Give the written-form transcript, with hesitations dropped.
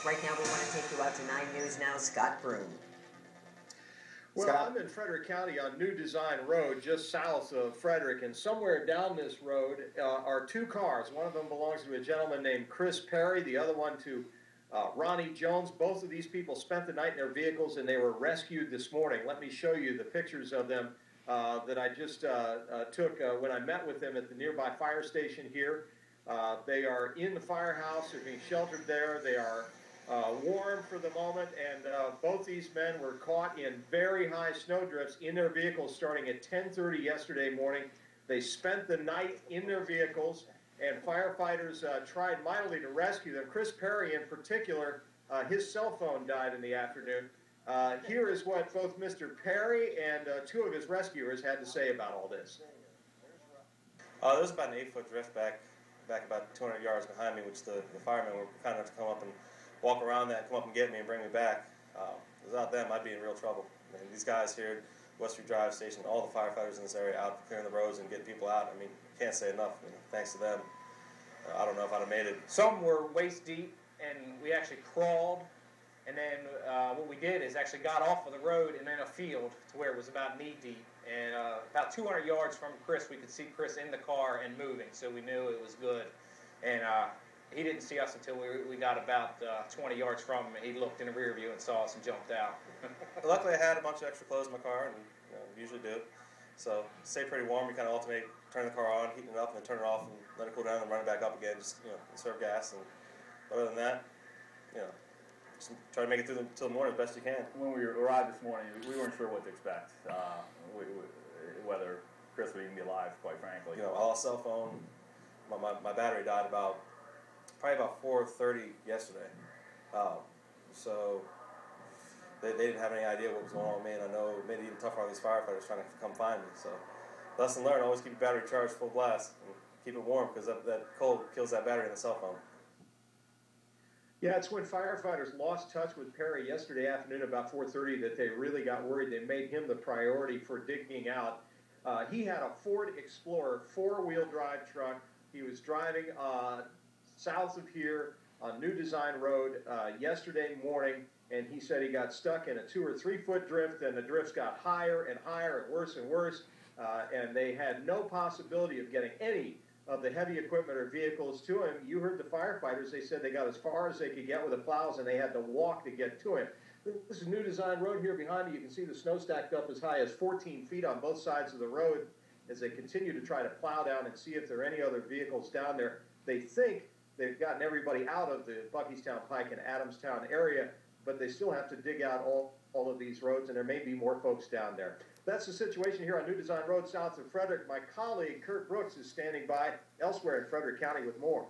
Right now, we want to take you out to 9 News Now, Scott Broom. Well, Scott? I'm in Frederick County on New Design Road, just south of Frederick, and somewhere down this road are two cars. One of them belongs to a gentleman named Chris Perry, the other one to Ronnie Jones. Both of these people spent the night in their vehicles, and they were rescued this morning. Let me show you the pictures of them that I just took when I met with them at the nearby fire station here. They are in the firehouse. They're being sheltered there. They are warm for the moment, and both these men were caught in very high snowdrifts in their vehicles starting at 10:30 yesterday morning. They spent the night in their vehicles, and firefighters tried mightily to rescue them. Chris Perry, in particular, his cell phone died in the afternoon. Here is what both Mr. Perry and two of his rescuers had to say about all this. There was about an 8-foot drift back about 200 yards behind me, which the firemen were kind enough to come up and walk around that, come up and get me and bring me back. Without them, I'd be in real trouble. I mean, these guys here at Western Drive Station, all the firefighters in this area out clearing the roads and getting people out. I mean, can't say enough. I mean, thanks to them, I don't know if I'd have made it. Some were waist deep, and we actually crawled. And then what we did is actually got off of the road and in a field to where it was about knee deep. And about 200 yards from Chris, we could see Chris in the car and moving, so we knew it was good. And he didn't see us until we got about 20 yards from him. He looked in the rear view and saw us and jumped out. Luckily, I had a bunch of extra clothes in my car, and we usually do. So stay pretty warm. You kind of alternate, turn the car on, heating it up, and then turn it off, and let it cool down, and run it back up again. Just conserve gas. And other than that, just try to make it through till the morning as best you can. When we arrived this morning, we weren't sure what to expect, whether Chris would even be alive, quite frankly. I lost cell phone. My battery died probably about 4:30 yesterday. So they didn't have any idea what was going on with me, and I know it made it even tougher on these firefighters trying to come find me. So lesson learned: always keep your battery charged full blast and keep it warm, because that cold kills that battery in the cell phone. Yeah, it's when firefighters lost touch with Perry yesterday afternoon about 4:30 that they really got worried. They made him the priority for digging out. He had a Ford Explorer 4-wheel drive truck. He was driving south of here on New Design Road yesterday morning, and he said he got stuck in a 2 or 3 foot drift, and the drifts got higher and higher and worse, and they had no possibility of getting any of the heavy equipment or vehicles to him. You heard the firefighters. They said they got as far as they could get with the plows, and they had to walk to get to him. This is New Design Road here behind you. You can see the snow stacked up as high as 14 feet on both sides of the road as they continue to try to plow down and see if there are any other vehicles down there. They think they've gotten everybody out of the Buckystown Pike and Adamstown area, but they still have to dig out all of these roads, and there may be more folks down there. That's the situation here on New Design Road south of Frederick. My colleague, Kurt Brooks, is standing by elsewhere in Frederick County with more.